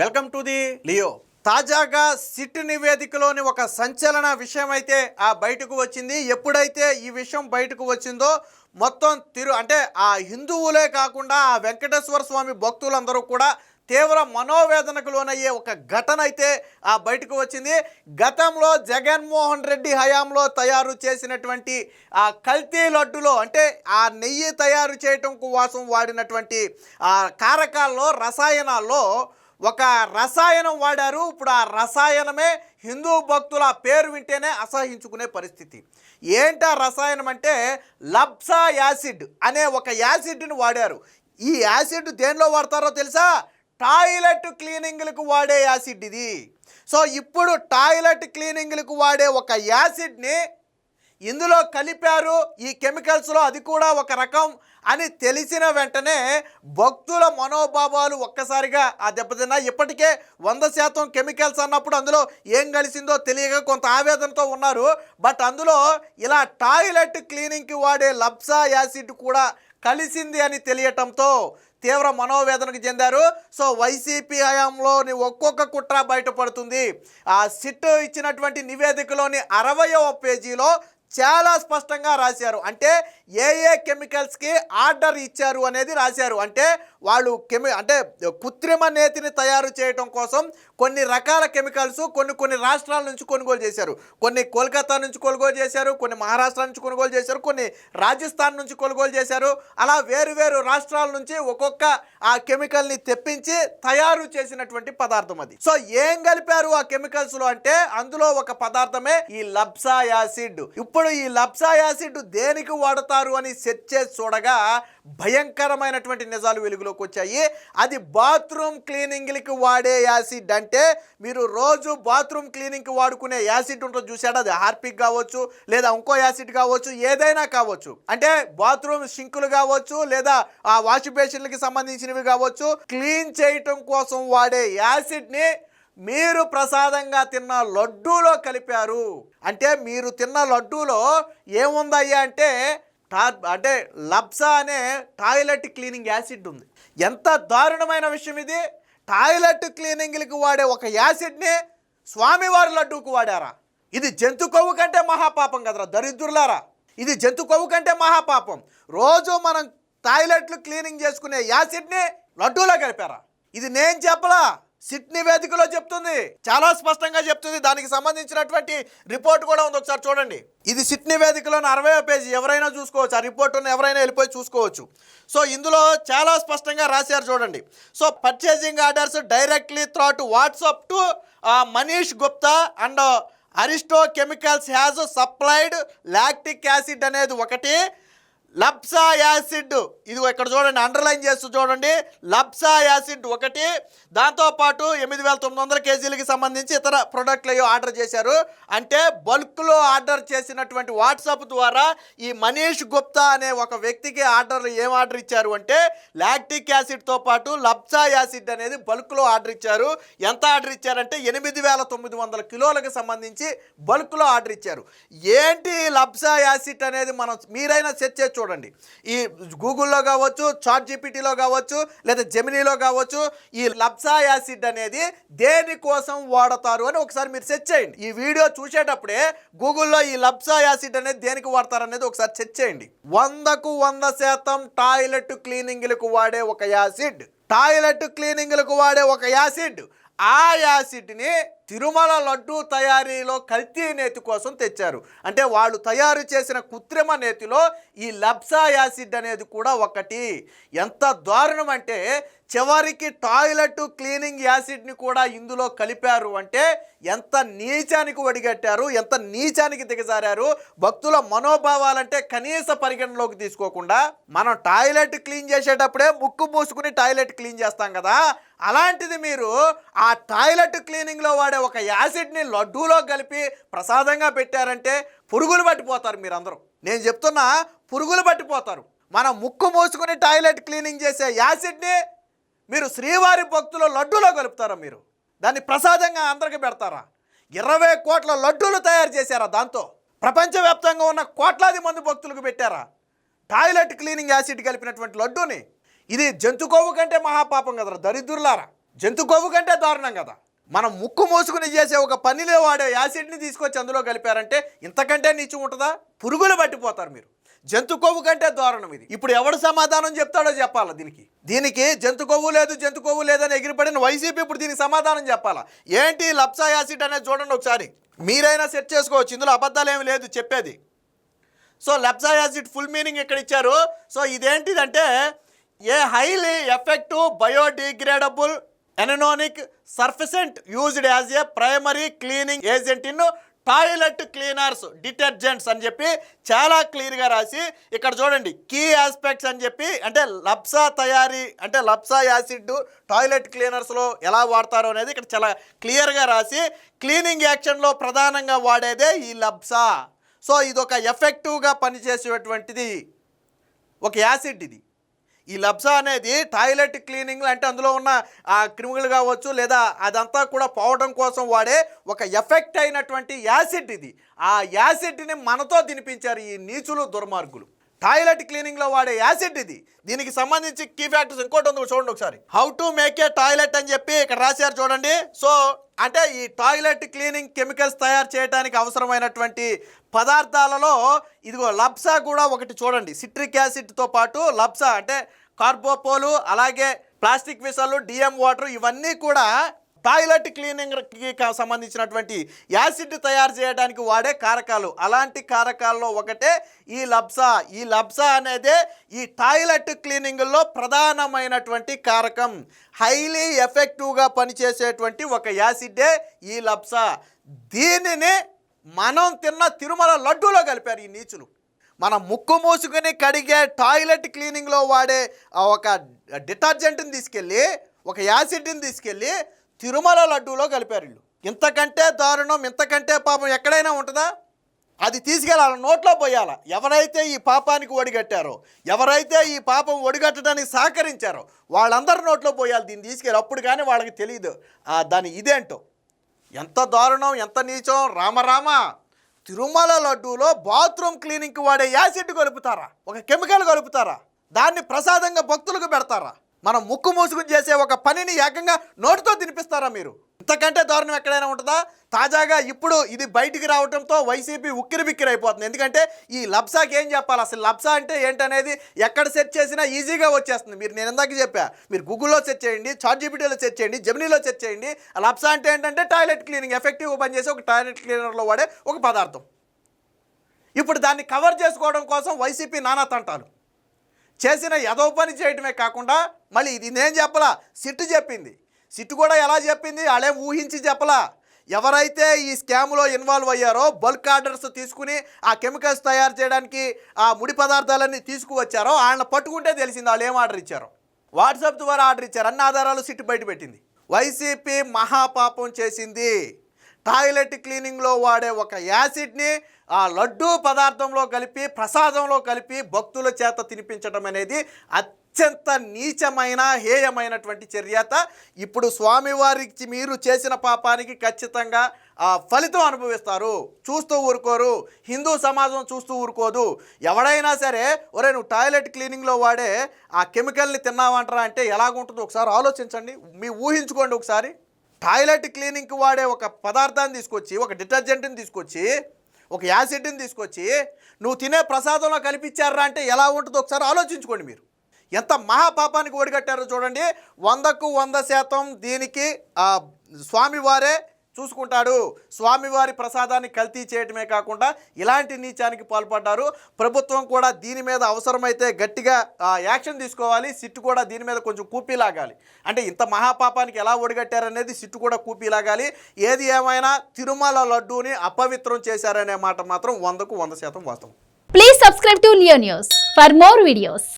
Welcome to the Leo. తాజాగా SIT నివేదికలోని ఒక సంచలన విషయం అయితే బయటకు వచ్చింది. ఎప్పుడైతే ఈ విషయం బయటకు వచ్చిందో మొత్తం అంటే ఆ హిందువులే కాకుండా ఆ వెంకటేశ్వర స్వామి భక్తులందరూ కూడా తీవ్ర మనోవేదనకు లోనయ్యే ఒక ఘటన అయితే బయటకు వచ్చింది. గతంలో జగన్మోహన్ రెడ్డి హయాంలో తయారు చేసినటువంటి ఆ కల్తీ లడ్డులో అంటే ఆ నెయ్యి తయారు చేయటం కోసం వాడినటువంటి కారకాల్లో రసాయనాల్లో ఒక రసాయనం వాడారు. ఇప్పుడు ఆ రసాయనమే హిందూ భక్తుల పేరు వింటేనే అసహించుకునే పరిస్థితి. ఏంటి ఆ రసాయనం అంటే లబ్సా యాసిడ్ అనే ఒక యాసిడ్ని వాడారు. ఈ యాసిడ్ దేనిలో వాడతారో తెలుసా? టాయిలెట్ క్లీనింగ్లకు వాడే యాసిడ్ ఇది. సో ఇప్పుడు టాయిలెట్ క్లీనింగ్లకు వాడే ఒక యాసిడ్ని ఇందులో కలిపారు ఈ కెమికల్స్లో, అది కూడా ఒక రకం అని తెలిసిన వెంటనే భక్తుల మనోభావాలు ఒక్కసారిగా దెబ్బతిన్నా. ఇప్పటికే 100% కెమికల్స్ అన్నప్పుడు అందులో ఏం కలిసిందో తెలియక కొంత ఆవేదనతో ఉన్నారు. బట్ అందులో ఇలా టాయిలెట్ క్లీనింగ్కి వాడే లబ్సా యాసిడ్ కూడా కలిసింది అని తెలియటంతో తీవ్ర మనోవేదనకు చెందారు. సో వైసీపీ హయాంలోని ఒక్కొక్క కుట్ర బయటపడుతుంది. ఆ సిట్ ఇచ్చినటువంటి నివేదికలోని 60వ పేజీలో చాలా స్పష్టంగా రాశారు. అంటే ఏ కెమికల్స్కి ఆర్డర్ ఇచ్చారు అనేది రాశారు. అంటే వాళ్ళు అంటే కృత్రిమ నేతిని తయారు చేయడం కోసం కొన్ని రకాల కెమికల్స్ కొన్ని రాష్ట్రాల నుంచి కొనుగోలు చేశారు. కొన్ని కోల్కతా నుంచి కొనుగోలు చేశారు, కొన్ని మహారాష్ట్ర నుంచి కొనుగోలు చేశారు, కొన్ని రాజస్థాన్ నుంచి కొనుగోలు చేశారు. అలా వేరు రాష్ట్రాల నుంచి ఒక్కొక్క ఆ కెమికల్ని తెప్పించి తయారు చేసినటువంటి పదార్థం అది. సో ఏం కలిపారు ఆ కెమికల్స్లో అంటే అందులో ఒక పదార్థమే ఈ లబ్సా యాసిడ్. ఇప్పుడు ఈ లబ్సా యాసిడ్ దేనికి వాడతారు అని సెర్చ్ చేసి చూడగా భయంకరమైనటువంటి నిజాలు వెలుగులోకి వచ్చాయి. అది బాత్రూమ్ క్లీనింగ్కి వాడే యాసిడ్. అంటే మీరు రోజు బాత్రూమ్ క్లీనింగ్కి వాడుకునే యాసిడ్ ఉంటుంది చూసాడు, అది హార్పిక్ కావచ్చు లేదా ఇంకో యాసిడ్ కావచ్చు, ఏదైనా కావచ్చు. అంటే బాత్రూమ్ సింకులు కావచ్చు లేదా ఆ వాష్ బేసిన్లకి సంబంధించినవి కావచ్చు, క్లీన్ చేయటం కోసం వాడే యాసిడ్ని మీరు ప్రసాదంగా తిన్న లడ్డూలో కలిపారు. అంటే మీరు తిన్న లడ్డూలో ఏముందయ్యా అంటే లబ్సా అనే టాయిలెట్ క్లీనింగ్ యాసిడ్ ఉంది. ఎంత దారుణమైన విషయం ఇది! టాయిలెట్ క్లీనింగ్లకు వాడే ఒక యాసిడ్ని స్వామివారి లడ్డూకు వాడారా? ఇది జంతు కొవ్వు కంటే మహాపాపం కదరా దరిద్రులారా! ఇది జంతు కొవ్వు కంటే మహాపాపం. రోజు మనం టాయిలెట్లు క్లీనింగ్ చేసుకునే యాసిడ్ని లడ్డూలో కలిపారా? ఇది నేను చెప్పలా, సిట్ నివేదికలో చెప్తుంది, చాలా స్పష్టంగా చెప్తుంది. దానికి సంబంధించినటువంటి రిపోర్ట్ కూడా ఉంది, ఒకసారి చూడండి. ఇది సిట్ నివేదికలోని 60వ పేజీ, ఎవరైనా చూసుకోవచ్చు. ఆ రిపోర్టును ఎవరైనా వెళ్ళిపోయి చూసుకోవచ్చు. సో ఇందులో చాలా స్పష్టంగా రాశారు చూడండి. So purchasing orders directly through WhatsApp to Manish Gupta and Aristo chemicals has supplied lactic acid అనేది ఒకటి, లబ్సా యాసిడ్ ఇది ఇక్కడ చూడండి, అండర్లైన్ చేస్తూ చూడండి, లబ్సా యాసిడ్ ఒకటి, దాంతోపాటు 8,900 కేజీలకి సంబంధించి ఇతర ప్రొడక్ట్లు అయ్యో ఆర్డర్ చేశారు. అంటే బల్క్లో ఆర్డర్ చేసినటువంటి వాట్సాప్ ద్వారా ఈ మనీష్ గుప్తా అనే ఒక వ్యక్తికి ఏం ఆర్డర్ ఇచ్చారు అంటే లాక్టిక్ యాసిడ్తో పాటు లబ్సా యాసిడ్ అనేది బల్క్లో ఆర్డర్ ఇచ్చారు. ఎంత ఆర్డర్ ఇచ్చారంటే 8,900 కిలోలకు సంబంధించి బల్క్లో ఆర్డర్ ఇచ్చారు. ఏంటి లబ్సా యాసిడ్ అనేది మీరైనా సెర్చ్ చేసి చూడండి. ఈ గూగుల్లో కావచ్చు, చాట్ జీపీటీలో కావచ్చు లేదా జెమినీలో కావచ్చు, ఈ లబ్సా యాసిడ్ అనేది దేనికోసం వాడతారు అని ఒకసారి మీరు సెర్చ్ చేయండి. ఈ వీడియో చూసేటప్పుడే గూగుల్లో ఈ లబ్సా యాసిడ్ అనేది దేనికి వాడతారు అనేది ఒకసారి సెర్చ్ చేయండి. 100కు 100% టాయిలెట్ క్లీనింగ్లకు వాడే ఒక యాసిడ్, టాయిలెట్ క్లీనింగ్లకు వాడే ఒక యాసిడ్. ఆ యాసిడ్ని తిరుమల లడ్డూ తయారీలో కల్తీ నేతి కోసం తెచ్చారు. అంటే వాళ్ళు తయారు చేసిన కృత్రిమ నేతిలో ఈ లబ్సా యాసిడ్ అనేది కూడా ఒకటి. ఎంత దారుణం అంటే చివరికి టాయిలెట్ క్లీనింగ్ యాసిడ్ని కూడా ఇందులో కలిపారు. అంటే ఎంత నీచానికి ఒడిగట్టారు, ఎంత నీచానికి దిగజారారు. భక్తుల మనోభావాలంటే కనీస పరిగణలోకి తీసుకోకుండా మనం టాయిలెట్ క్లీన్ చేసేటప్పుడే ముక్కు మూసుకుని టాయిలెట్ క్లీన్ చేస్తాం కదా, అలాంటిది మీరు ఆ టాయిలెట్ క్లీనింగ్లో వాడే ఒక యాసిడ్ని లడ్డూలో కలిపి ప్రసాదంగా పెట్టారంటే పురుగులు పట్టిపోతారు మీరందరూ. నేను చెప్తున్నా, పురుగులు పట్టిపోతారు. మనం ముక్కు మూసుకుని టాయిలెట్ క్లీనింగ్ చేసే యాసిడ్ని మీరు శ్రీవారి భక్తుల లడ్డూలో కలుపుతారా? మీరు దాన్ని ప్రసాదంగా అందరికి పెడతారా? 20 కోట్ల లడ్డూలు తయారు చేశారా? దాంతో ప్రపంచవ్యాప్తంగా ఉన్న కోట్లాది మంది భక్తులకు పెట్టారా టాయిలెట్ క్లీనింగ్ యాసిడ్ కలిపినటువంటి లడ్డూని? ఇది జంతు కొవ్వు కంటే మహాపాపం కదరా దరిద్రులారా! జంతు కొవ్వు కంటే దారుణం కదా. మనం ముక్కు మూసుకుని చేసే ఒక పనిలో వాడే యాసిడ్ని తీసుకొచ్చి అందులో కలిపారంటే ఇంతకంటే నీచు ఉంటుందా? పురుగులు పట్టిపోతారు మీరు. జంతు కొవ్వు కంటే దారుణం ఇది. ఇప్పుడు ఎవడు సమాధానం చెప్తాడో చెప్పాలా దీనికి జంతు కొవ్వు లేదని ఎగిరిపడిన వైసీపీ ఇప్పుడు దీనికి సమాధానం చెప్పాలా. ఏంటి లప్సా యాసిడ్ అనేది చూడండి ఒకసారి, మీరైనా సెట్ చేసుకోవచ్చు, ఇందులో అబద్ధాలు ఏమి లేదు చెప్పేది. So LABSA acid full meaning ఇక్కడ ఇచ్చారు. సో ఇదేంటిదంటే a highly effective biodegradable anionic surfactant used as a primary cleaning agent in toilet cleaners detergents అని చెప్పి చాలా క్లియర్గా రాసి ఇక్కడ చూడండి కీ ఆస్పెక్ట్స్ అని చెప్పి, అంటే లప్సా తయారీ అంటే లప్సా యాసిడ్ టాయిలెట్ క్లీనర్స్లో ఎలా వాడతారో అనేది ఇక్కడ చాలా క్లియర్గా రాసి క్లీనింగ్ యాక్షన్లో ప్రధానంగా వాడేదే ఈ లప్సా. సో ఇది ఒక ఎఫెక్టివ్గా పనిచేసేటువంటిది ఒక యాసిడ్ ఇది. ఈ లప్సా అనేది టాయిలెట్ క్లీనింగ్ అంటే అందులో ఉన్న ఆ క్రిములు కావచ్చు లేదా అదంతా కూడా పోవడం కోసం వాడే ఒక ఎఫెక్ట్ అయినటువంటి యాసిడ్ ఇది. ఆ యాసిడ్ని మనతో తినిపించారు ఈ నీచులు దుర్మార్గులు. టాయిలెట్ క్లీనింగ్లో వాడే యాసిడ్ ఇది. దీనికి సంబంధించి కీ ఫ్యాక్టర్స్ ఇంకోటి ఉంది చూడండి ఒకసారి. How to make a toilet అని చెప్పి ఇక్కడ రాశారు చూడండి. సో అంటే ఈ టాయిలెట్ క్లీనింగ్ కెమికల్స్ తయారు చేయడానికి అవసరమైనటువంటి పదార్థాలలో ఇదిగో లప్సా కూడా ఒకటి చూడండి. సిట్రిక్ యాసిడ్తో పాటు లప్సా అంటే కార్బోపోలు, అలాగే ప్లాస్టిక్ విసలు, డిఎం వాటర్, ఇవన్నీ కూడా టాయిలెట్ క్లీనింగ్కి సంబంధించినటువంటి యాసిడ్ తయారు చేయడానికి వాడే కారకాలు. అలాంటి కారకాల్లో ఒకటే ఈ లప్సా. ఈ లప్సా అనేదే ఈ టాయిలెట్ క్లీనింగ్లో ప్రధానమైనటువంటి కారకం. హైలీ ఎఫెక్టివ్గా పనిచేసేటువంటి ఒక యాసిడే ఈ లప్సా. దీనిని మనం తిన్న తిరుమల లడ్డూలో కలిపారు ఈ నీచులు. మనం ముక్కు మూసుకుని కడిగే టాయిలెట్ క్లీనింగ్లో వాడే ఒక డిటర్జెంట్ని తీసుకెళ్ళి, ఒక యాసిడ్ని తీసుకెళ్ళి తిరుమల లడ్డూలో కలిపారు వీళ్ళు. ఇంతకంటే దారుణం, ఇంతకంటే పాపం ఎక్కడైనా ఉంటుందా? అది తీసుకెళ్ళాలి, నోట్లో పోయాలా. ఎవరైతే ఈ పాపానికి ఒడిగట్టారో, ఎవరైతే ఈ పాపం ఒడిగట్టడానికి సహకరించారో వాళ్ళందరూ నోట్లో పోయాలి దీన్ని తీసుకెళ్ళి. అప్పుడు కానీ వాళ్ళకి తెలియదు దాని ఇదేంటో. ఎంత దారుణం, ఎంత నీచం. రామరామ, తిరుమల లడ్డూలో బాత్రూమ్ క్లీనింగ్కి వాడే యాసిడ్ కలుపుతారా? ఒక కెమికల్ కలుపుతారా? దాన్ని ప్రసాదంగా భక్తులకు పెడతారా? మనం ముక్కు మూసుకుని చేసే ఒక పనిని ఏకంగా నోటితో తినిపిస్తారా మీరు? ఇంతకంటే దారుణం ఎక్కడైనా ఉంటుందా? తాజాగా ఇప్పుడు ఇది బయటికి రావడంతో వైసీపీ ఉక్కిరి బిక్కిరి అయిపోతుంది. ఎందుకంటే ఈ లప్సాకి ఏం చెప్పాలి, అసలు లప్సా అంటే ఏంటనేది ఎక్కడ సెర్చ్ చేసినా ఈజీగా వచ్చేస్తుంది. నేను ఇందాక చెప్పా, మీరు గూగుల్లో సెర్చ్ చేయండి, చాట్‌జీపీటీలో సెర్చ్ చేయండి, జెమినీలో సెర్చ్ చేయండి. లప్సా అంటే ఏంటంటే టాయిలెట్ క్లీనింగ్ ఎఫెక్టివ్గా పనిచేసే ఒక టాయిలెట్ క్లీనర్లో వాడే ఒక పదార్థం. ఇప్పుడు దాన్ని కవర్ చేసుకోవడం కోసం వైసీపీ నానా తంటాలు చేసిన ఏదో పని చేయడమే కాకుండా మళ్ళీ ఇది నేను చెప్పలా, సిట్టు చెప్పింది. సిట్టు కూడా ఎలా చెప్పింది, వాళ్ళేం ఊహించి చెప్పలా. ఎవరైతే ఈ స్కామ్లో ఇన్వాల్వ్ అయ్యారో, బల్క్ ఆర్డర్స్ తీసుకుని ఆ కెమికల్స్ తయారు చేయడానికి ఆ ముడి పదార్థాలన్నీ తీసుకువచ్చారో వాళ్ళని పట్టుకుంటే తెలిసింది వాళ్ళు ఏం ఆర్డర్ ఇచ్చారో. వాట్సాప్ ద్వారా ఆర్డర్ ఇచ్చారు, అన్ని ఆధారాలు సిట్టు బయటపెట్టింది. వైసీపీ మహాపాపం చేసింది. టాయిలెట్ క్లీనింగ్లో వాడే ఒక యాసిడ్ని ఆ లడ్డూ పదార్థంలో కలిపి, ప్రసాదంలో కలిపి భక్తుల చేత తినిపించడం అనేది అత్యంత నీచమైన, హేయమైనటువంటి చర్యత. ఇప్పుడు స్వామివారికి మీరు చేసిన పాపానికి ఖచ్చితంగా ఫలితం అనుభవిస్తారు. చూస్తూ ఊరుకోరు, హిందూ సమాజం చూస్తూ ఊరుకోదు. ఎవడైనా సరే ఒరే నువ్వు టాయిలెట్ క్లీనింగ్లో వాడే ఆ కెమికల్ని తిన్నావంటారా అంటే ఎలాగుంటుందో ఒకసారి ఆలోచించండి, మీ ఊహించుకోండి ఒకసారి. టాయిలెట్ క్లీనింగ్కి వాడే ఒక పదార్థాన్ని తీసుకొచ్చి, ఒక డిటర్జెంట్ని తీసుకొచ్చి, ఒక యాసిడ్ని తీసుకొచ్చి నువ్వు తినే ప్రసాదంలో కల్పించారా అంటే ఎలా ఉంటుందో ఒకసారి ఆలోచించుకోండి మీరు. ఎంత మహాపాపానికి ఒడిగట్టారో చూడండి. 100కు 100% దీనికి స్వామివారే చూసుకుంటాడు. స్వామివారి ప్రసాదాన్ని కల్తీ చేయడమే కాకుండా ఇలాంటి నీచానికి పాల్పడ్డారు. ప్రభుత్వం కూడా దీని మీద అవసరమైతే గట్టిగా యాక్షన్ తీసుకోవాలి. సిట్టు కూడా దీని మీద కొంచెం కూపీలాగాలి. అంటే ఇంత మహాపాపానికి ఎలా ఒడిగట్టారనేది సిట్టు కూడా కూపీలాగాలి. ఏది ఏమైనా తిరుమల లడ్డూని అపవిత్రం చేశారనే మాట మాత్రం 100కు 100% వాస్తవం. Please subscribe to Leo news for more videos.